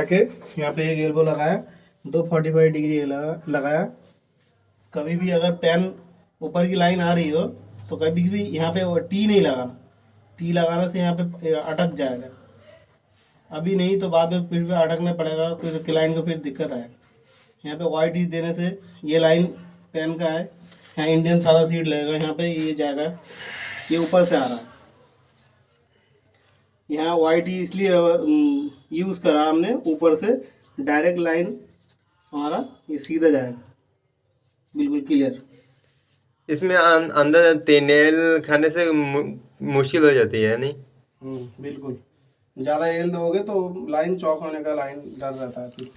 के यहाँ पे एक एल्बो लगाया, 245 डिग्री लगाया। कभी भी अगर पेन ऊपर की लाइन आ रही हो तो कभी भी यहाँ पे वो टी नहीं लगाना। टी लगाने से यहाँ पे अटक जाएगा। अभी नहीं तो बाद में फिर भी अटकना पड़ेगा, फिर क्लाइंट को फिर दिक्कत आएगी। यहाँ पे वाइट ही देने से ये लाइन पेन का है, यहाँ इंडियन सादा सीड लगेगा, यहाँ पे ये जाएगा, ये ऊपर से आ रहा है। यहाँ वाइट ही इसलिए यूज़ करा हमने, ऊपर से डायरेक्ट लाइन हमारा ये सीधा जाएगा, बिल्कुल क्लियर। इसमें अंदर तेनेल खाने से मुश्किल हो जाती है नहीं? बिल्कुल, ज़्यादा एल दोगे तो लाइन चौक होने का लाइन डर रहता है फिर।